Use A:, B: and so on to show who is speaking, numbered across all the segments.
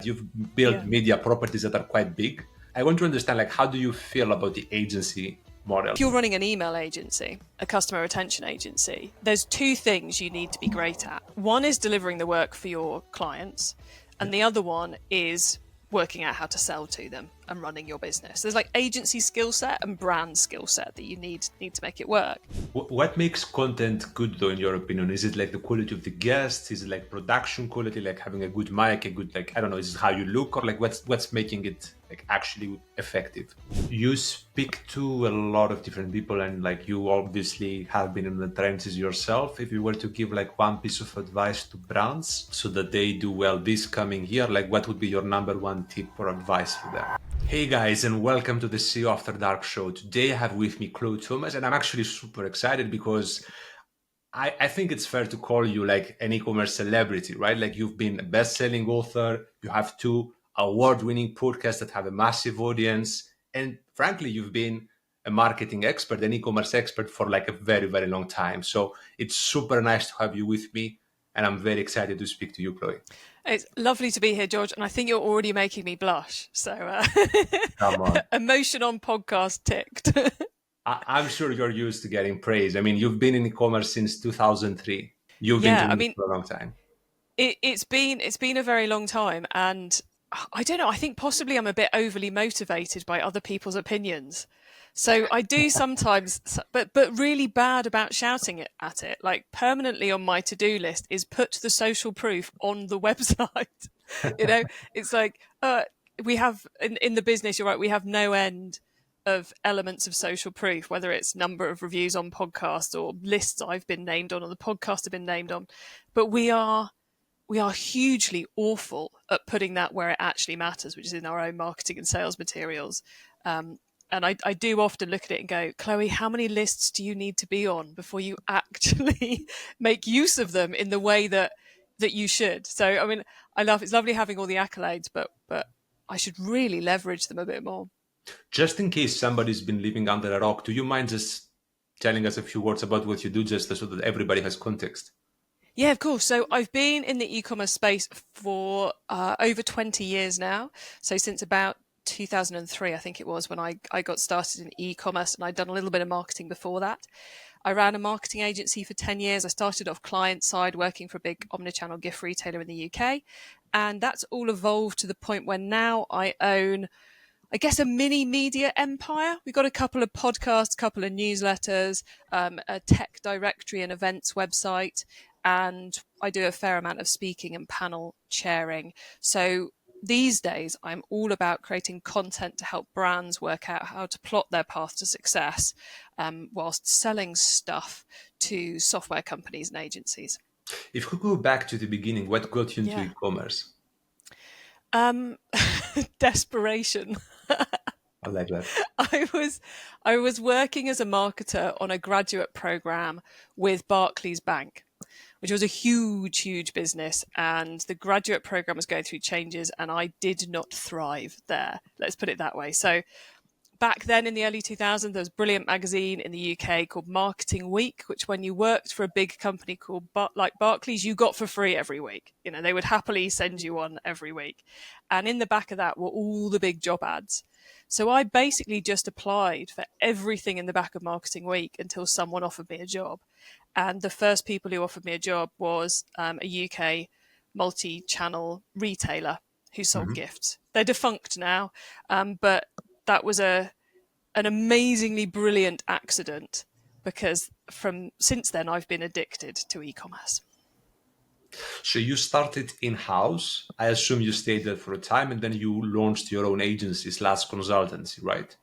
A: You've built media properties that are quite big. I want to understand, like, how do you feel about the agency model?
B: If you're running an email agency, a customer retention agency, there's two things you need to be great at. One is delivering the work for your clients, and the other one is working out how to sell to them and running your business. There's like agency skill set and brand skill set that you need to make it work.
A: What makes content good, though, in your opinion? Is it like the quality of the guests? Is it like production quality, like having a good mic, a good, like, I don't know, is it how you look, or like what's making it like actually effective? You speak to a lot of different people, and like you obviously have been in the trenches yourself. If you were to give like one piece of advice to brands so that they do well this coming year, like what would be your number one tip or advice for them? Hey guys, and welcome to the CEO After Dark show. Today I have with me Chloë Thomas, and I'm actually super excited because I think it's fair to call you like an e-commerce celebrity, right? Like you've been a best-selling author, you have two award-winning podcasts that have a massive audience, and frankly, you've been a marketing expert, an e-commerce expert for like a very, very long time. So it's super nice to have you with me, and I'm very excited to speak to you, Chloë.
B: It's lovely to be here, George, and I think you're already making me blush. So
A: Come on.
B: emotion on podcast ticked.
A: I'm sure you're used to getting praise. I mean, you've been in e-commerce since 2003. You've been doing it for a long time.
B: It's been a very long time, and I don't know. I think possibly I'm a bit overly motivated by other people's opinions. So I do sometimes, but really bad about shouting at it. Like permanently on my to-do list is put the social proof on the website. It's like we have in the business. You're right. We have no end of elements of social proof, whether it's number of reviews on podcasts or lists I've been named on or the podcast have been named on. But we are hugely awful at putting that where it actually matters, which is in our own marketing and sales materials. And I do often look at it and go, Chloë, how many lists do you need to be on before you actually make use of them in the way that you should? So, I mean, it's lovely having all the accolades, but I should really leverage them a bit more.
A: Just in case somebody's been living under a rock, do you mind just telling us a few words about what you do, just so that everybody has context?
B: Yeah, of course. So I've been in the e-commerce space for over 20 years now. So since about 2003, I think it was, when I got started in e-commerce, and I'd done a little bit of marketing before that. I ran a marketing agency for 10 years. I started off client side working for a big omnichannel gift retailer in the UK. And that's all evolved to the point where now I own, I guess, a mini media empire. We've got a couple of podcasts, a couple of newsletters, a tech directory and events website, and I do a fair amount of speaking and panel chairing. So these days, I'm all about creating content to help brands work out how to plot their path to success, whilst selling stuff to software companies and agencies.
A: If we go back to the beginning, what got you into e-commerce?
B: Desperation.
A: I like that.
B: I was working as a marketer on a graduate program with Barclays Bank, which was a huge, huge business. And the graduate program was going through changes, and I did not thrive there. Let's put it that way. So back then in the early 2000s, there was a brilliant magazine in the UK called Marketing Week, which when you worked for a big company called like Barclays, you got for free every week. They would happily send you one every week. And in the back of that were all the big job ads. So I basically just applied for everything in the back of Marketing Week until someone offered me a job. And the first people who offered me a job was a UK multi-channel retailer who sold gifts. They're defunct now, but that was an amazingly brilliant accident, because since then I've been addicted to e-commerce.
A: So you started in-house. I assume you stayed there for a time, and then you launched your own agency / consultancy, right?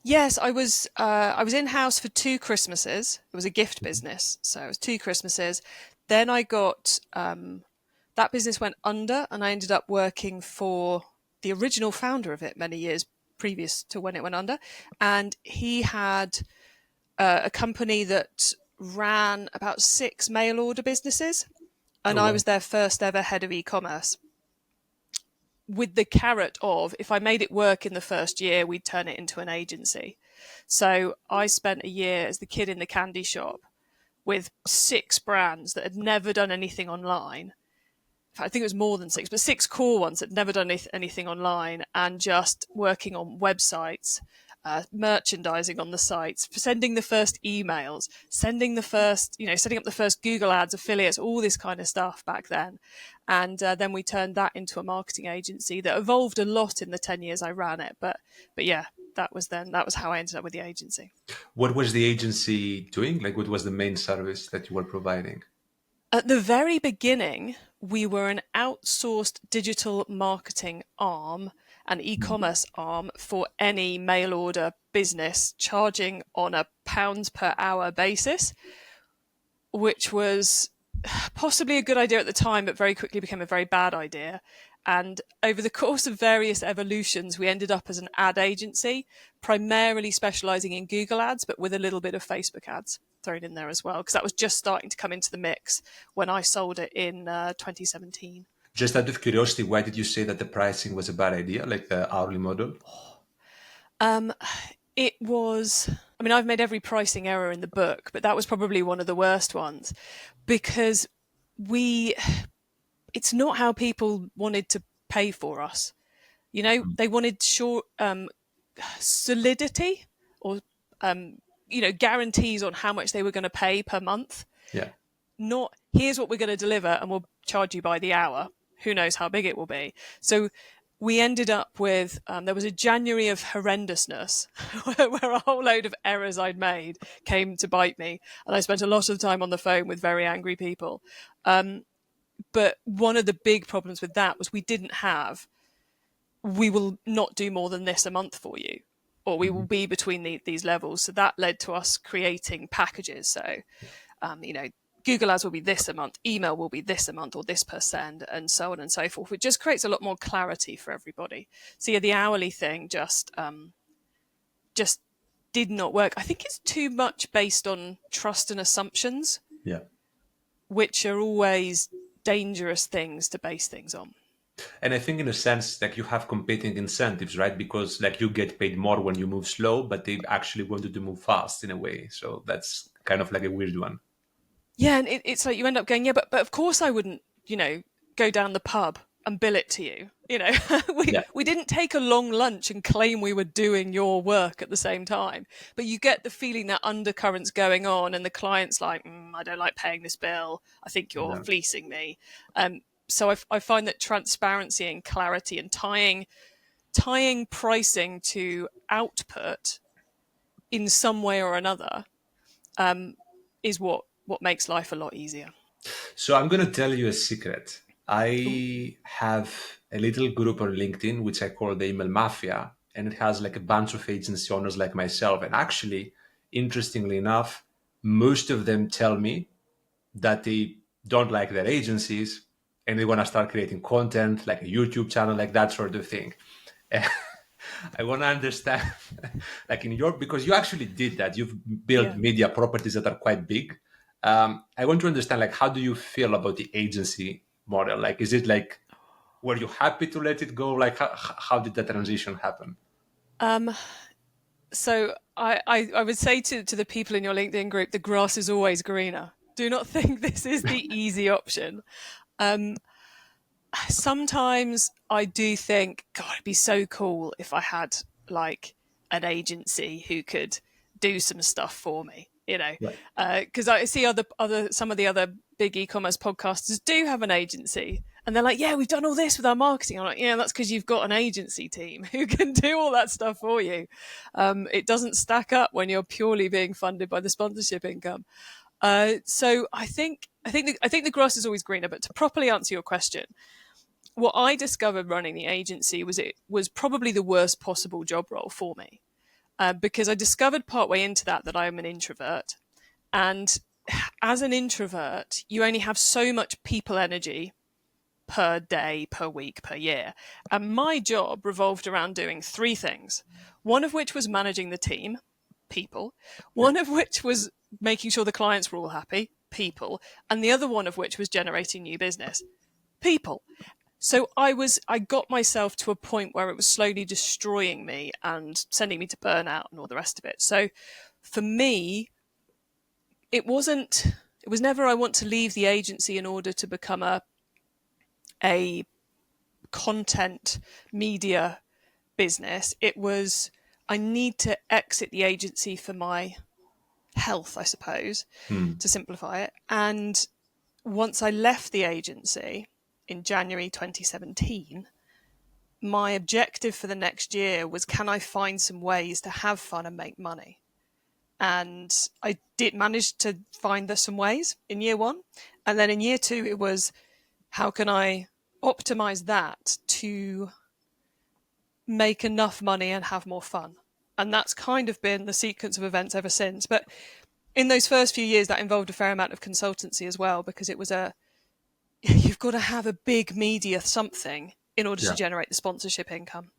B: Yes, I was in-house for 2 Christmases. It was a gift business, so it was 2 Christmases. Then I got that business went under, and I ended up working for the original founder of it many years previous to when it went under. And he had a company that ran about 6 mail order businesses. And I was their first ever head of e-commerce, with the carrot of, if I made it work in the first year, we'd turn it into an agency. So I spent a year as the kid in the candy shop with 6 brands that had never done anything online, I think it was more than 6, but 6 core ones that never done anything online, and just working on websites, merchandising on the sites, sending the first emails, sending the first, setting up the first Google Ads, affiliates, all this kind of stuff back then. And then we turned that into a marketing agency that evolved a lot in the 10 years I ran it. But yeah, that was how I ended up with the agency.
A: What was the agency doing? Like, what was the main service that you were providing?
B: At the very beginning, we were an outsourced digital marketing arm, an e-commerce arm for any mail order business, charging on a pounds per hour basis, which was possibly a good idea at the time, but very quickly became a very bad idea. And over the course of various evolutions, we ended up as an ad agency, primarily specializing in Google ads, but with a little bit of Facebook ads thrown in there as well, because that was just starting to come into the mix when I sold it in 2017.
A: Just out of curiosity, why did you say that the pricing was a bad idea, like the hourly model?
B: It was, I've made every pricing error in the book, but that was probably one of the worst ones, because it's not how people wanted to pay for us. They wanted short solidity, or guarantees on how much they were going to pay per month.
A: Yeah.
B: Not, here's what we're going to deliver and we'll charge you by the hour. Who knows how big it will be. So we ended up with, there was a January of horrendousness where a whole load of errors I'd made came to bite me. And I spent a lot of time on the phone with very angry people. But one of the big problems with that was we will not do more than this a month for you, or we will be between these levels. So that led to us creating packages. So, Google ads will be this a month, email will be this a month, or this per send, and so on and so forth. It just creates a lot more clarity for everybody. So yeah, the hourly thing just did not work. I think it's too much based on trust and assumptions, which are always dangerous things to base things on.
A: And I think in a sense, like, you have competing incentives, right? Because like you get paid more when you move slow, but they actually wanted to move fast in a way. So that's kind of like a weird one.
B: Yeah, and it's like you end up going, yeah, but of course I wouldn't, go down the pub and bill it to you. We didn't take a long lunch and claim we were doing your work at the same time. But you get the feeling that undercurrents going on, and the client's like, I don't like paying this bill. I think you're fleecing me. So I find that transparency and clarity and tying pricing to output in some way or another is what makes life a lot easier.
A: So I'm going to tell you a secret. I have a little group on LinkedIn, which I call the Email Mafia, and it has like a bunch of agency owners like myself. And actually, interestingly enough, most of them tell me that they don't like their agencies and they want to start creating content, like a YouTube channel, like that sort of thing. I want to understand, like because you actually did that. You've built media properties that are quite big. I want to understand, like, how do you feel about the agency model? Like, is it like, were you happy to let it go? Like, how did that transition happen?
B: So I would say to the people in your LinkedIn group, the grass is always greener. Do not think this is the easy option. Sometimes I do think, God, it'd be so cool if I had like an agency who could do some stuff for me, because I see some of the other big e-commerce podcasters do have an agency, and they're like, yeah, we've done all this with our marketing. I'm like, yeah, that's because you've got an agency team who can do all that stuff for you. It doesn't stack up when you're purely being funded by the sponsorship income. So I think the grass is always greener. But to properly answer your question, what I discovered running the agency was it was probably the worst possible job role for me, because I discovered partway into that I am an introvert, and as an introvert, you only have so much people energy per day, per week, per year. And my job revolved around doing 3 things, one of which was managing the team, people, one of which was making sure the clients were all happy, people, and the other one of which was generating new business, people. So I got myself to a point where it was slowly destroying me and sending me to burnout and all the rest of it. So for me, it was never, I want to leave the agency in order to become a a content media business. It was, I need to exit the agency for my health, I suppose, to simplify it. And once I left the agency in January 2017, my objective for the next year was, can I find some ways to have fun and make money? And I did manage to find some ways in year one. And then in year two, it was, how can I optimize that to make enough money and have more fun? And that's kind of been the sequence of events ever since. But in those first few years, that involved a fair amount of consultancy as well, because it was you've got to have a big media something in order to generate the sponsorship income.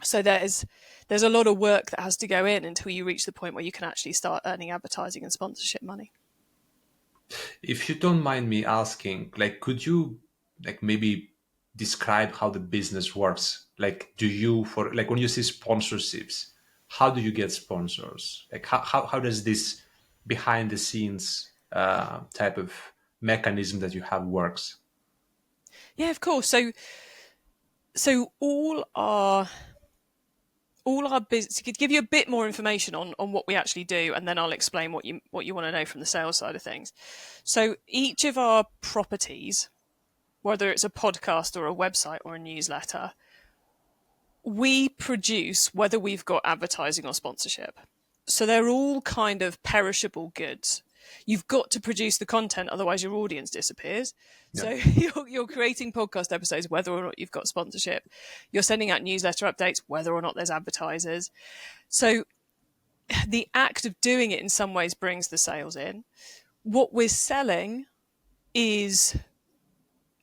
B: So there's a lot of work that has to go in until you reach the point where you can actually start earning advertising and sponsorship money.
A: If you don't mind me asking, like, could you like maybe describe how the business works? Like, do you, for like when you see sponsorships, how do you get sponsors? Like, how does this behind the scenes type of mechanism that you have works?
B: Yeah, of course. So all our business, to give you a bit more information on what we actually do, and then I'll explain what you want to know from the sales side of things. So each of our properties, whether it's a podcast or a website or a newsletter, we produce whether we've got advertising or sponsorship. So they're all kind of perishable goods. You've got to produce the content, otherwise your audience disappears. Yeah. So you're creating podcast episodes, whether or not you've got sponsorship. You're sending out newsletter updates, whether or not there's advertisers. So the act of doing it in some ways brings the sales in. What we're selling is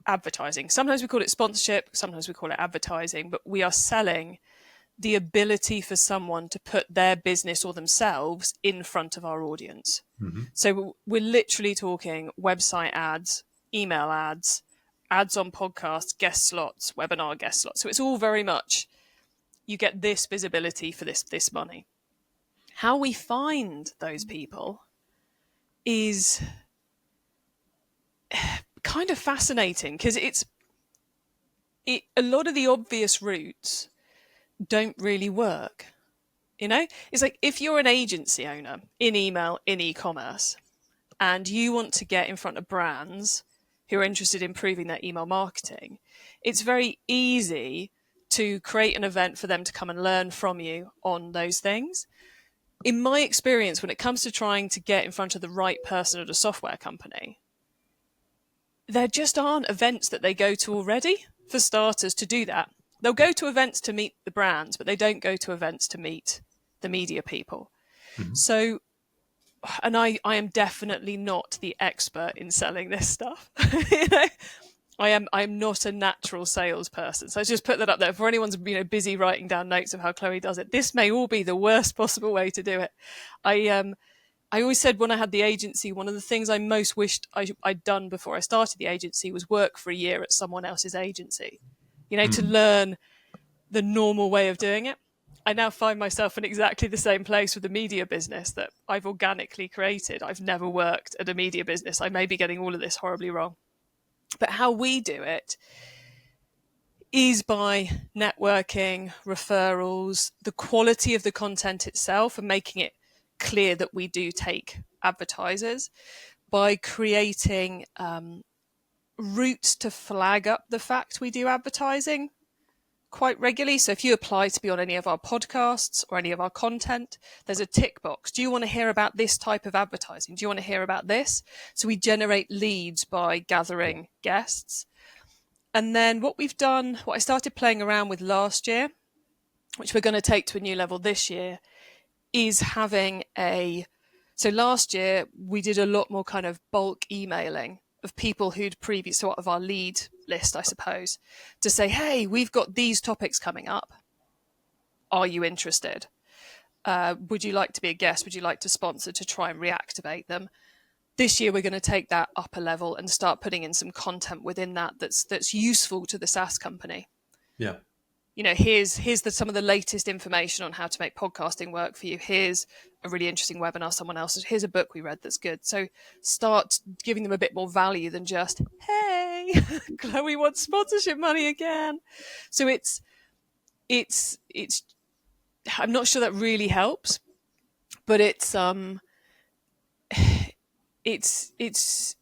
B: advertising. Sometimes we call it sponsorship, sometimes we call it advertising, but we are selling the ability for someone to put their business or themselves in front of our audience. Mm-hmm. So we're literally talking website ads, email ads, ads on podcasts, guest slots, webinar guest slots. So it's all very much, you get this visibility for this money. How we find those people is kind of fascinating, because a lot of the obvious routes don't really work. You know, it's like if you're an agency owner in email, in e-commerce, and you want to get in front of brands who are interested in improving their email marketing, it's very easy to create an event for them to come and learn from you on those things. In my experience, when it comes to trying to get in front of the right person at a software company, there just aren't events that they go to already, for starters, to do that. They'll go to events to meet the brands, but they don't go to events to meet the media people. Mm-hmm. So, and I am definitely not the expert in selling this stuff. You know, I'm not a natural salesperson. So I just put that up there for anyone's busy writing down notes of how Chloe does it. This may all be the worst possible way to do it. I always said when I had the agency, one of the things I most wished I'd done before I started the agency was work for a year at someone else's agency. To learn the normal way of doing it. I now find myself in exactly the same place with the media business that I've organically created. I've never worked at a media business. I may be getting all of this horribly wrong. But how we do it is by networking, referrals, the quality of the content itself, and making it clear that we do take advertisers, by creating routes to flag up the fact we do advertising quite regularly. So if you apply to be on any of our podcasts or any of our content, there's a tick box. Do you want to hear about this type of advertising? Do you want to hear about this? So we generate leads by gathering guests. And then what I started playing around with last year, which we're going to take to a new level this year, is having so last year we did a lot more kind of bulk emailing of people who'd previously, of our lead list, I suppose, to say, hey, we've got these topics coming up. Are you interested? Would you like to be a guest? Would you like to sponsor, to try and reactivate them? This year, we're going to take that up a level and start putting in some content within that's useful to the SaaS company.
A: Yeah.
B: here's some of the latest information on how to make podcasting work for you. Here's a really interesting webinar someone else. Here's a book we read that's good. So start giving them a bit more value than just, hey, Chloe wants sponsorship money again. So it's I'm not sure that really helps, but it's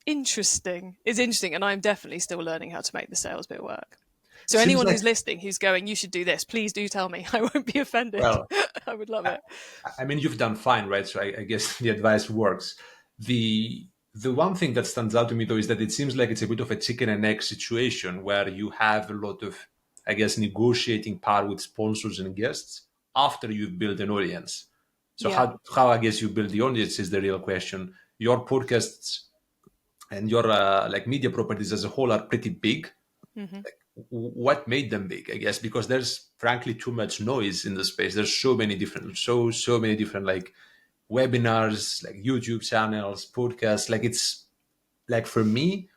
B: interesting. It's interesting, and I'm definitely still learning how to make the sales bit work. So
A: Seems
B: anyone
A: like,
B: who's listening, who's going, you should do this, please do tell me. I won't be offended.
A: well,
B: I would love
A: I,
B: it.
A: I mean, you've done fine, right? So I guess the advice works. The one thing that stands out to me though is that it seems like it's a bit of a chicken and egg situation where you have a lot of, I guess, negotiating power with sponsors and guests after you've built an audience. So
B: Yeah.
A: how I guess you build the audience is the real question. Your podcasts and your like media properties as a whole are pretty big.
B: Hmm.
A: What made them big? I guess because there's frankly too much noise in the space. There's so many different like webinars, like YouTube channels, podcasts. Like it's like for me,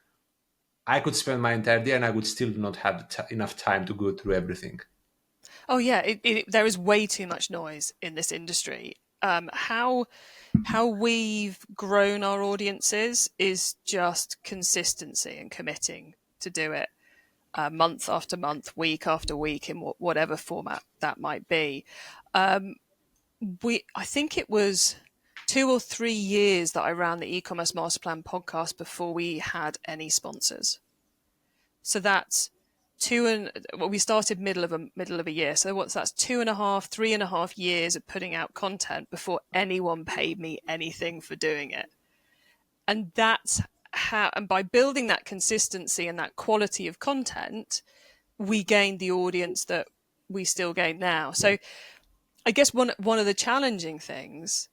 A: I could spend my entire day and I would still not have enough time to go through everything.
B: Oh yeah, there is way too much noise in this industry. How we've grown our audiences is just consistency and committing to do it month after month, week after week, in whatever format that might be. I think it was 2 or 3 years that I ran the e-commerce master plan podcast before we had any sponsors. So that's we started middle of a year. So that's 2.5, 3.5 years of putting out content before anyone paid me anything for doing it. And that's how, and by building that consistency and that quality of content, we gained the audience that we still gain now. So I guess one of the challenging things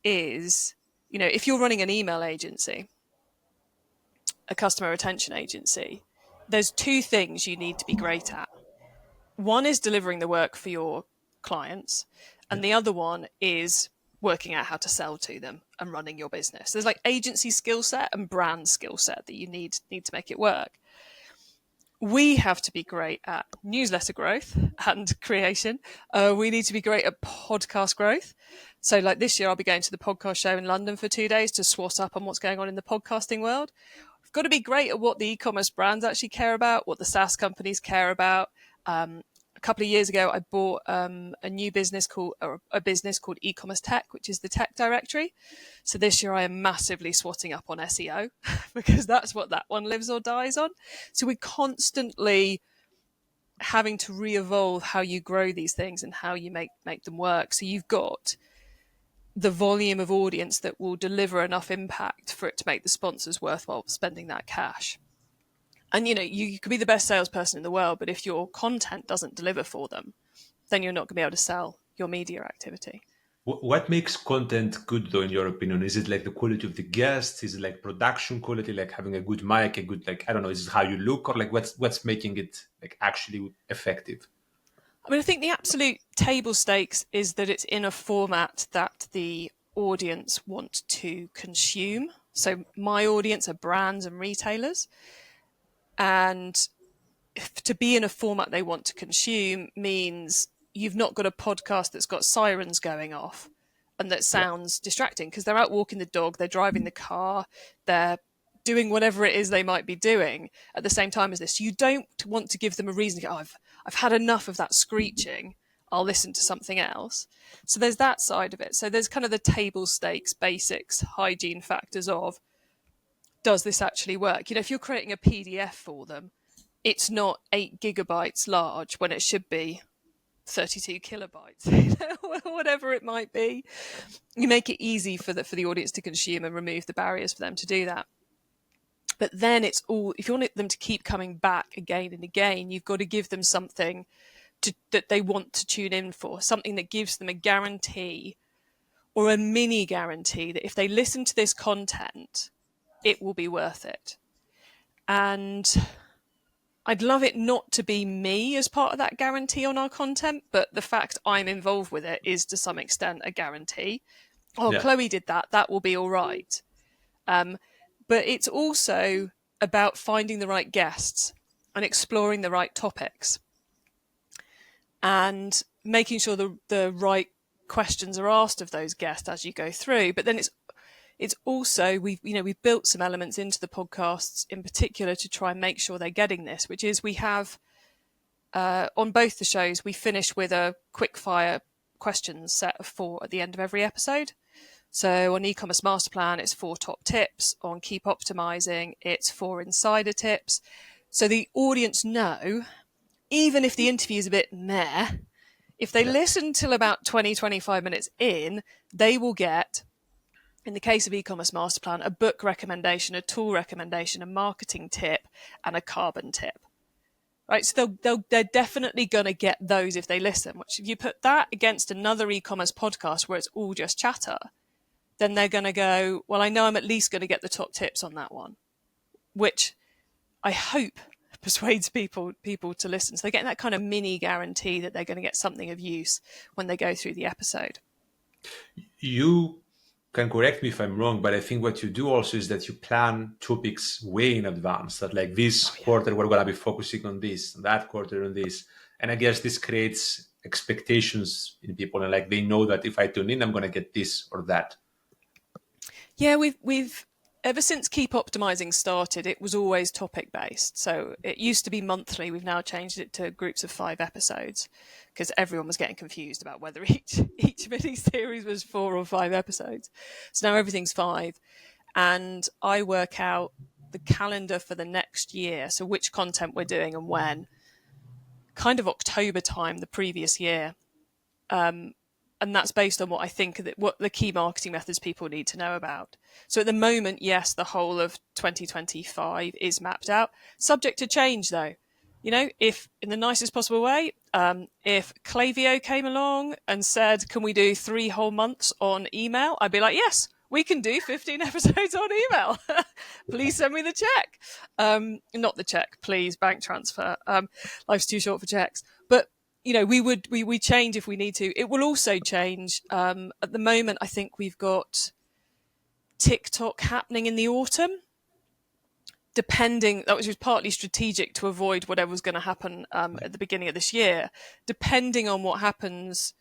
B: is, if you're running an email agency, a customer retention agency, there's two things you need to be great at. One is delivering the work for your clients,
A: Yeah.
B: and the other one is working out how to sell to them and running your business. There's like agency skill set and brand skill set that you need to make it work. We have to be great at newsletter growth and creation. We need to be great at podcast growth. So like this year, I'll be going to the podcast show in London for 2 days to swat up on what's going on in the podcasting world. We've got to be great at what the e-commerce brands actually care about, what the SaaS companies care about. A couple of years ago, I bought a business called eCommerce Tech, which is the tech directory. So this year I am massively swatting up on SEO because that's what that one lives or dies on. So we're constantly having to re-evolve how you grow these things and how you make them work. So you've got the volume of audience that will deliver enough impact for it to make the sponsors worthwhile spending that cash. And you could be the best salesperson in the world, but if your content doesn't deliver for them, then you're not going to be able to sell your media activity.
A: What makes content good, though, in your opinion? Is it like the quality of the guests? Is it like production quality, like having a good mic, a good like I don't know? Is it how you look, or like what's making it like actually effective?
B: I mean, I think the absolute table stakes is that it's in a format that the audience want to consume. So my audience are brands and retailers, and to be in a format they want to consume means you've not got a podcast that's got sirens going off and that
A: Yeah,
B: sounds distracting because they're out walking the dog, they're driving the car, they're doing whatever it is they might be doing at the same time as this. You don't want to give them a reason to go, I've had enough of that screeching, I'll listen to something else. So there's that side of it. So there's kind of the table stakes, basics, hygiene factors of, does this actually work? If you're creating a PDF for them, it's not 8 gigabytes large when it should be 32 kilobytes, whatever it might be. You make it easy for the audience to consume and remove the barriers for them to do that. But then it's all, if you want them to keep coming back again and again, you've got to give them something that they want to tune in for, something that gives them a guarantee or a mini guarantee that if they listen to this content, it will be worth it. And I'd love it not to be me as part of that guarantee on our content, but the fact I'm involved with it is to some extent a guarantee. Oh,
A: yeah.
B: Chloe did that will be all right. But it's also about finding the right guests and exploring the right topics. and making sure the right questions are asked of those guests as you go through. But then it's also, we've built some elements into the podcasts in particular to try and make sure they're getting this, which is we have on both the shows, we finish with a quick fire questions set of 4 at the end of every episode. So on eCommerce Master Plan, it's 4 top tips. On Keep Optimizing, it's 4 insider tips. So the audience know, even if the interview is a bit meh, if they listen till about 20, 25 minutes in, they will get, in the case of eCommerce Master Plan, a book recommendation, a tool recommendation, a marketing tip, and a carbon tip. Right, so they're definitely going to get those if they listen. Which, if you put that against another e-commerce podcast where it's all just chatter, then they're going to go, well, I know I'm at least going to get the top tips on that one, which I hope persuades people to listen. So they're getting that kind of mini guarantee that they're going to get something of use when they go through the episode.
A: You can correct me if I'm wrong, but I think what you do also is that you plan topics way in advance, that like this quarter we're going to be focusing on this, that quarter on this. And I guess this creates expectations in people, and like they know that if I tune in, I'm going to get this or that.
B: Yeah, we've ever since Keep Optimizing started, it was always topic based. So it used to be monthly. We've now changed it to groups of 5 episodes because everyone was getting confused about whether each mini series was 4 or 5 episodes. So now everything's 5, and I work out the calendar for the next year. So which content we're doing and when, kind of October time the previous year. And that's based on what I think what the key marketing methods people need to know about. So at the moment, yes, the whole of 2025 is mapped out, subject to change though. You know, if in the nicest possible way, if Klaviyo came along and said, can we do 3 whole months on email? I'd be like, yes, we can do 15 episodes on email. Please send me the check. Not the check, please, bank transfer. Life's too short for checks. But you know, we change if we need to. It will also change. At the moment, I think we've got TikTok happening in the autumn, that was partly strategic to avoid whatever was going to happen at the beginning of this year. Depending on what happens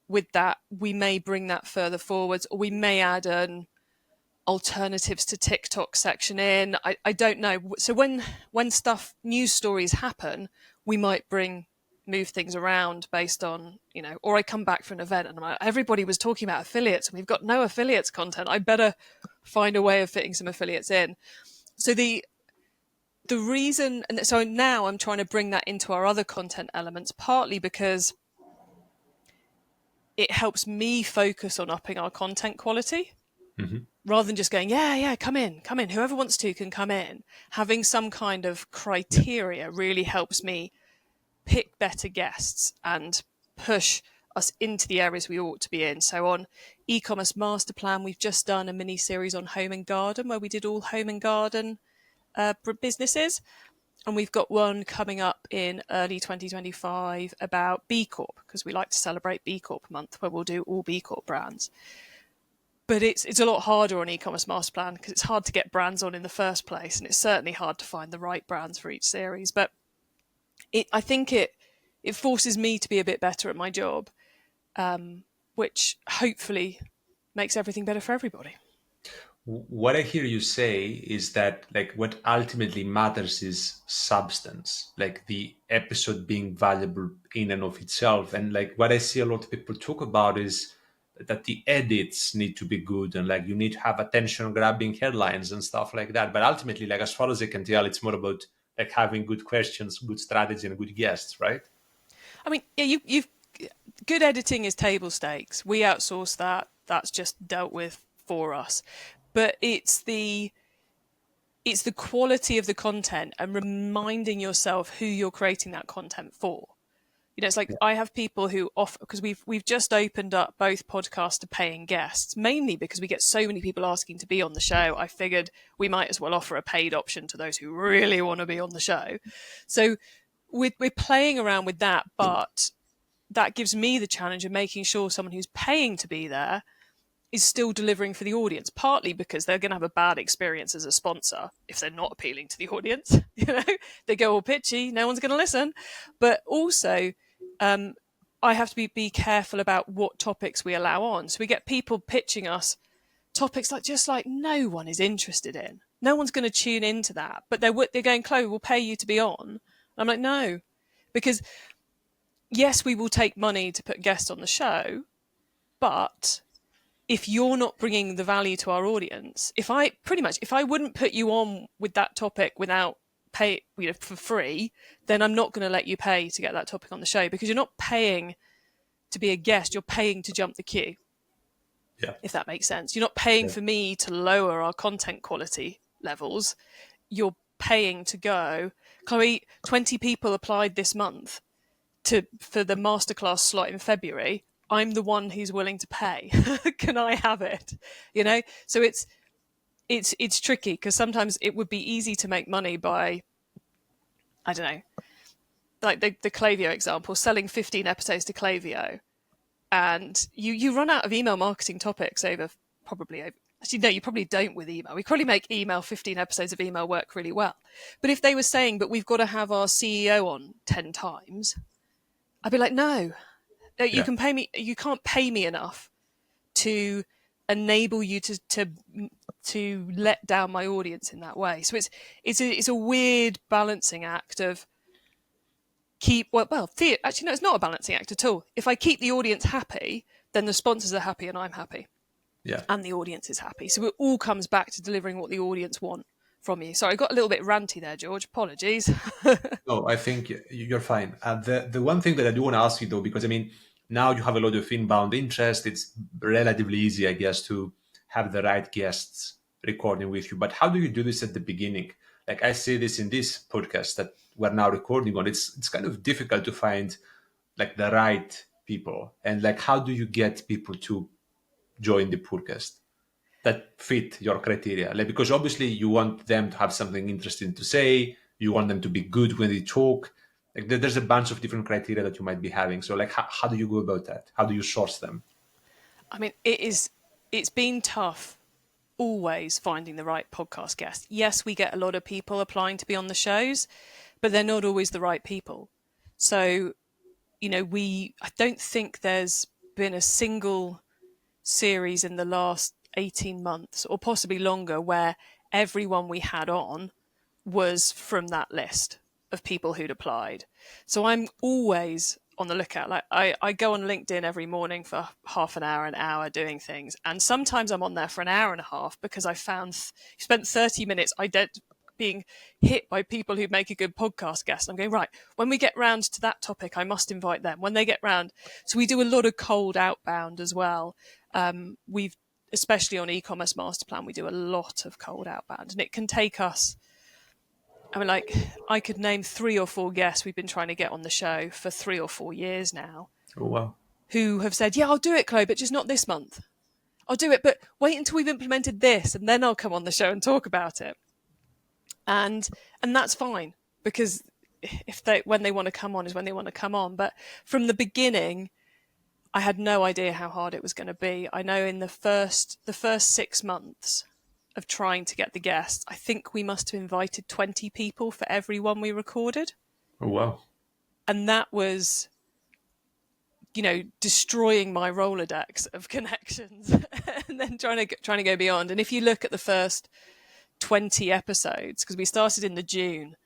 B: with that, we may bring that further forwards, or we may add an alternatives to TikTok section in. I don't know. So when news stories happen, we might move things around based on, you know, or I come back from an event and I'm like, everybody was talking about affiliates and we've got no affiliates content. I better find a way of fitting some affiliates in. So the reason, and so now I'm trying to bring that into our other content elements, partly because it helps me focus on upping our content quality. Mm-hmm. Rather than just going, yeah, come in. Whoever wants to can come in. Having some kind of criteria really helps me pick better guests and push us into the areas we ought to be in. So on eCommerce Master Plan, we've just done a mini series on home and garden where we did all home and garden businesses. And we've got one coming up in early 2025 about B Corp, because we like to celebrate B Corp month, where we'll do all B Corp brands. But it's a lot harder on eCommerce Master Plan because it's hard to get brands on in the first place. And it's certainly hard to find the right brands for each series. But I think it forces me to be a bit better at my job, which hopefully makes everything better for everybody.
A: What I hear you say is that like what ultimately matters is substance, like the episode being valuable in and of itself. And like what I see a lot of people talk about is that the edits need to be good and like you need to have attention grabbing headlines and stuff like that. But ultimately, like as far as I can tell, it's more about like having good questions, good strategy, and good guests, right?
B: I mean, yeah, you've good editing is table stakes. We outsource that. That's just dealt with for us. But it's the quality of the content and reminding yourself who you're creating that content for. You know, it's like I have people who offer, because we've just opened up both podcasts to paying guests, mainly because we get so many people asking to be on the show. I figured we might as well offer a paid option to those who really want to be on the show. So we're playing around with that, but that gives me the challenge of making sure someone who's paying to be there is still delivering for the audience, partly because they're going to have a bad experience as a sponsor if they're not appealing to the audience. You know, they go all pitchy, no one's going to listen. But also, I have to be careful about what topics we allow on. So we get people pitching us topics like no one is interested in. No one's going to tune into that. But they're going, Chloe, we'll pay you to be on. And I'm like, no, because yes, we will take money to put guests on the show, but if you're not bringing the value to our audience, if I wouldn't put you on with that topic without pay, for free, then I'm not going to let you pay to get that topic on the show, because you're not paying to be a guest, you're paying to jump the queue.
A: Yeah.
B: If that makes sense. You're not paying for me to lower our content quality levels. You're paying to go, Chloe, 20 people applied this month for the masterclass slot in February. I'm the one who's willing to pay. Can I have it? So it's tricky, because sometimes it would be easy to make money by, I don't know, like the Klaviyo example, selling 15 episodes to Klaviyo, and you run out of email marketing topics actually, no, you probably don't with email. We probably make 15 episodes of email work really well. But if they were saying, but we've got to have our CEO on 10 times, I'd be like, no, you can pay me. You can't pay me enough to enable you to let down my audience in that way. So it's a weird balancing act of actually, no, it's not a balancing act at all. If I keep the audience happy, then the sponsors are happy and I'm happy.
A: Yeah.
B: And the audience is happy. So it all comes back to delivering what the audience want from you. Sorry, I got a little bit ranty there, George. Apologies.
A: No, I think you're fine. The one thing that I do want to ask you, though, because I mean, now you have a lot of inbound interest. It's relatively easy, I guess, to have the right guests recording with you. But how do you do this at the beginning? Like I say this in this podcast that we're now recording on. It's kind of difficult to find like the right people, and like how do you get people to join the podcast that fit your criteria? Like, because obviously you want them to have something interesting to say, you want them to be good when they talk. Like there's a bunch of different criteria that you might be having. So like how do you go about that? How do you source them?
B: I mean, it's been tough always finding the right podcast guest. Yes, we get a lot of people applying to be on the shows, but they're not always the right people. So, I don't think there's been a single series in the last 18 months or possibly longer where everyone we had on was from that list of people who'd applied. So I'm always on the lookout. Like I go on LinkedIn every morning for half an hour doing things. And sometimes I'm on there for an hour and a half because I spent 30 minutes being hit by people who make a good podcast guest. I'm going, right, when we get round to that topic, I must invite them. When they get round. So we do a lot of cold outbound as well. We've, especially on eCommerce Master Plan, we do a lot of cold outbound, and it can take us, I mean, like I could name 3 or 4 guests we've been trying to get on the show for 3 or 4 years now.
A: Oh, wow.
B: Who have said, yeah, I'll do it, Chloe, but just not this month. I'll do it, but wait until we've implemented this and then I'll come on the show and talk about it. And that's fine, because when they want to come on is when they want to come on. But from the beginning, I had no idea how hard it was going to be. I know in the first 6 months of trying to get the guests, I think we must have invited 20 people for every one we recorded.
A: Oh, wow.
B: And that was, destroying my Rolodex of connections and then trying to go beyond. And if you look at the first 20 episodes, because we started in the June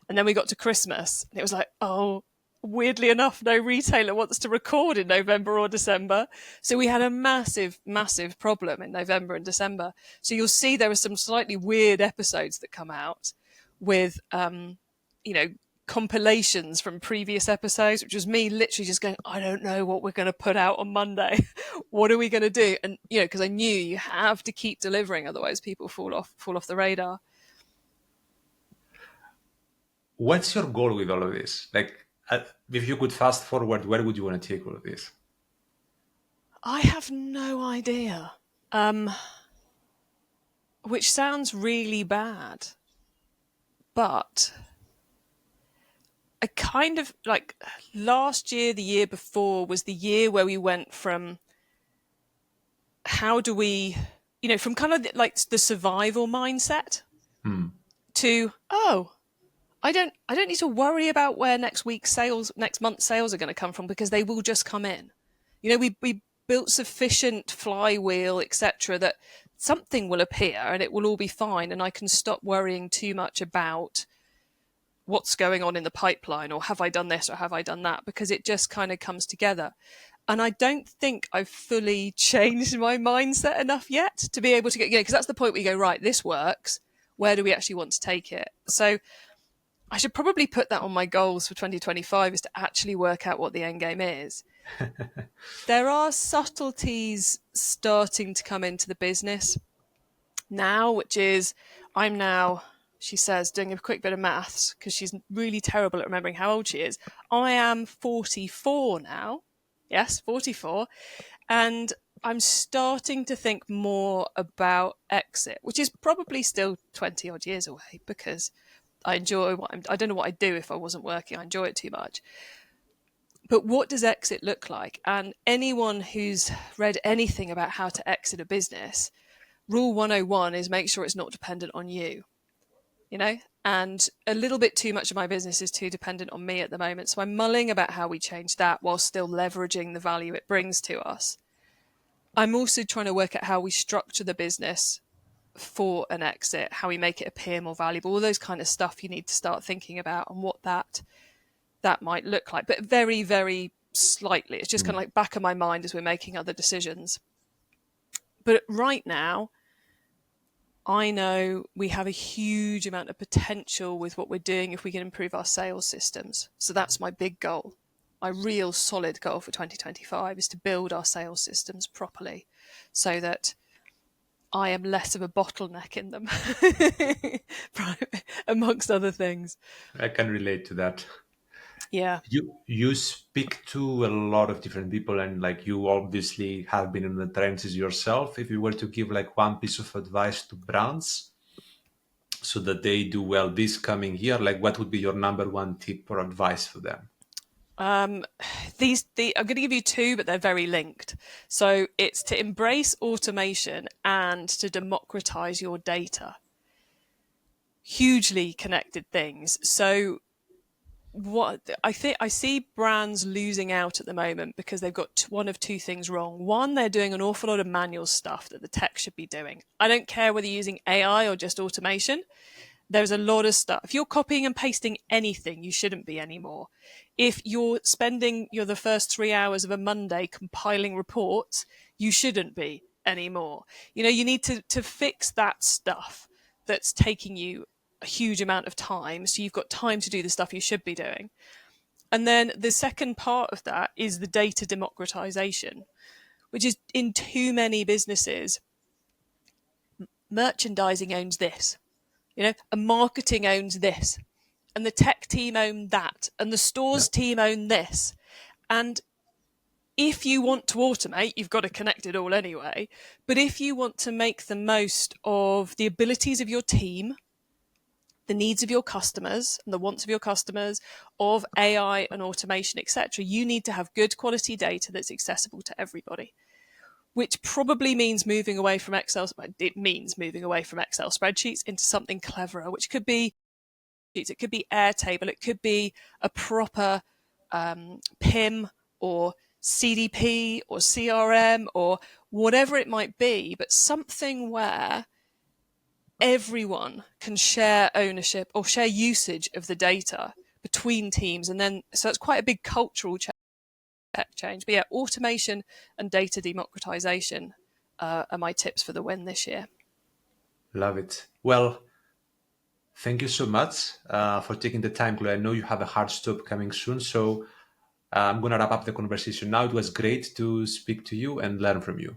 B: and then we got to Christmas and it was like, oh, weirdly enough, no retailer wants to record in November or December. So we had a massive, massive problem in November and December. So you'll see there are some slightly weird episodes that come out with, compilations from previous episodes, which was me literally just going, I don't know what we're going to put out on Monday. What are we going to do? And, because I knew you have to keep delivering, otherwise people fall off the radar.
A: What's your goal with all of this? Like, if you could fast forward, where would you want to take all of this?
B: I have no idea. Which sounds really bad, but I kind of like last year, the year before was the year where we went from how do we, from kind of like the survival mindset to, I don't need to worry about where next month's sales are going to come from, because they will just come in. We built sufficient flywheel, etc., that something will appear and it will all be fine, and I can stop worrying too much about what's going on in the pipeline, or have I done this or have I done that, because it just kind of comes together. And I don't think I've fully changed my mindset enough yet to be able to get, because that's the point where you go, right, this works. Where do we actually want to take it? So I should probably put that on my goals for 2025, is to actually work out what the end game is. There are subtleties starting to come into the business now, which is I'm now, she says, doing a quick bit of maths because she's really terrible at remembering how old she is. I am 44 now. Yes, 44. And I'm starting to think more about exit, which is probably still 20 odd years away, because I enjoy I don't know what I'd do if I wasn't working. I enjoy it too much. But what does exit look like? And anyone who's read anything about how to exit a business, rule 101 is make sure it's not dependent on you, and a little bit too much of my business is too dependent on me at the moment. So I'm mulling about how we change that while still leveraging the value it brings to us. I'm also trying to work out how we structure the business for an exit, how we make it appear more valuable, all those kind of stuff you need to start thinking about, and what that might look like, but very, very slightly. It's just kind of like back of my mind as we're making other decisions. But right now, I know we have a huge amount of potential with what we're doing if we can improve our sales systems. So that's my big goal. My real solid goal for 2025 is to build our sales systems properly, so that I am less of a bottleneck in them, amongst other things.
A: I can relate to that.
B: Yeah.
A: You speak to a lot of different people, and like you obviously have been in the trenches yourself. If you were to give like one piece of advice to brands so that they do well this coming year, like what would be your number one tip or advice for them?
B: I'm going to give you two, but they're very linked. So it's to embrace automation and to democratize your data. Hugely connected things. So what I see brands losing out at the moment because they've got one of two things wrong. One, they're doing an awful lot of manual stuff that the tech should be doing. I don't care whether you're using AI or just automation. There's a lot of stuff. If you're copying and pasting anything, you shouldn't be anymore. If you're spending the first 3 hours of a Monday compiling reports, you shouldn't be anymore. You need to fix that stuff that's taking you a huge amount of time, so you've got time to do the stuff you should be doing. And then the second part of that is the data democratization, which is in too many businesses. Merchandising owns this, and marketing owns this, and the tech team own that, and the stores team own this. And if you want to automate, you've got to connect it all anyway. But if you want to make the most of the abilities of your team, the needs of your customers and the wants of your customers, of AI and automation, etc., you need to have good quality data that's accessible to everybody, which probably means moving away from Excel. It means moving away from Excel spreadsheets into something cleverer, which could be Airtable, it could be a proper PIM or CDP or CRM or whatever it might be, but something where everyone can share ownership or share usage of the data between teams. And then, so it's quite a big cultural change. But yeah, automation and data democratization are my tips for the win this year.
A: Love it. Well, thank you so much for taking the time, Chloe. I know you have a hard stop coming soon, so I'm going to wrap up the conversation now. It was great to speak to you and learn from you.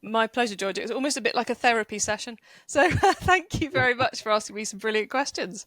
B: My pleasure, George. It was almost a bit like a therapy session. So thank you very much for asking me some brilliant questions.